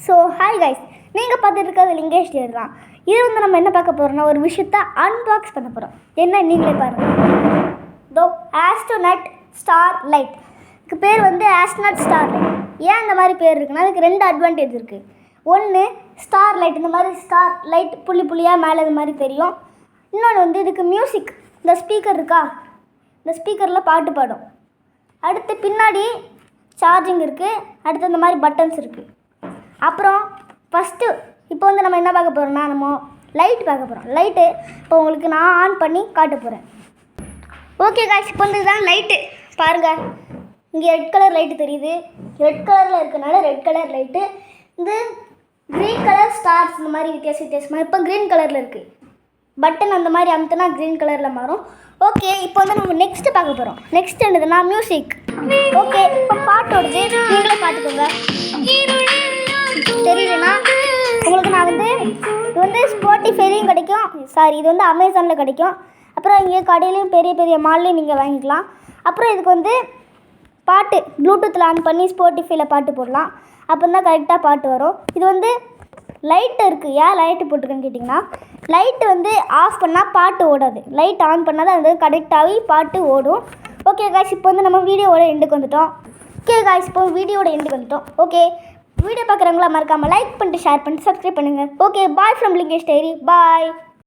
So hi guys, நீங்கள் பார்த்துட்டு இருக்கிறது லிங்கேஷ் டேர் தான். இது வந்து நம்ம என்ன பார்க்க போகிறோம்னா ஒரு விஷயத்தை அன்பாக்ஸ் பண்ண போகிறோம். என்ன நீங்களே பாருங்கள். தோ ஆஸ்ட்ரோநட் ஸ்டார் லைட். இதுக்கு பேர் வந்து ஆஸ்ட்ரோநட் ஸ்டார் லைட். ஏன் இந்த மாதிரி பேர் இருக்குன்னா அதுக்கு ரெண்டு அட்வான்டேஜ் இருக்குது. ஒன்று, ஸ்டார் லைட், இந்த மாதிரி ஸ்டார் லைட் புள்ளி புள்ளியாக மேலே இது மாதிரி தெரியும். இன்னொன்று வந்து இதுக்கு மியூசிக், இந்த ஸ்பீக்கர் இருக்கா, இந்த ஸ்பீக்கரில் பாட்டு பாடும். அடுத்து பின்னாடி சார்ஜிங் இருக்குது. அடுத்து இந்த மாதிரி பட்டன்ஸ் இருக்குது. அப்புறம் ஃபஸ்ட்டு இப்போ வந்து நம்ம என்ன பார்க்க போகிறோம்னா நம்ம லைட் பார்க்க போகிறோம். லைட்டு இப்போ உங்களுக்கு நான் ஆன் பண்ணி காட்ட போகிறேன். ஓகே காய்ஸ், இப்போ வந்து இதுதான் லைட்டு பாருங்கள். இங்கே ரெட் கலர் லைட்டு தெரியுது. ரெட் கலரில் இருக்கனால ரெட் கலர் லைட்டு. இது க்ரீன் கலர் ஸ்டார்ஸ், இந்த மாதிரி வித்தியாசமாக இப்போ க்ரீன் கலரில் இருக்குது. பட்டன் அந்த மாதிரி அமுத்துனா க்ரீன் கலரில் மாறும். ஓகே, இப்போ வந்து நம்ம நெக்ஸ்ட்டு பார்க்க போகிறோம். நெக்ஸ்ட் என்னதுன்னா மியூசிக். ஓகே, இப்போ பாட்டோடது நீங்களே பார்த்துக்கோங்க. தெரியலனா உங்களுக்கு நான் வந்து இது வந்து ஸ்பாட்டிஃபைலையும் கிடைக்கும், இது வந்து அமேசானில் கிடைக்கும். அப்புறம் இங்கே கடையிலையும் பெரிய பெரிய மால்லையும் நீங்கள் வாங்கிக்கலாம். அப்புறம் இதுக்கு வந்து பாட்டு ப்ளூடூத்தில் ஆன் பண்ணி ஸ்பாட்டிஃபைல பாட்டு போடலாம். அப்போ தான் கரெக்டாக பாட்டு வரும். இது வந்து லைட்டு இருக்குது. ஏன் லைட்டு போட்டிருக்குன்னு கேட்டிங்கன்னா, லைட்டு வந்து ஆஃப் பண்ணால் பாட்டு ஓடாது. லைட் ஆன் பண்ணால் தான் அது கரெக்டாகி பாட்டு ஓடும். ஓகே காய்ஸ், இப்போ வந்து நம்ம வீடியோவோட எண்டுக்கு வந்துட்டோம். ஓகே, வீடியோ பார்க்குறவங்களா மறக்காமல் லைக் பண்ணிட்டு ஷேர் பண்ணிட்டு சப்ஸ்கிரைப் பண்ணுங்கள். Okay, bye from Lingesh diary. Bye.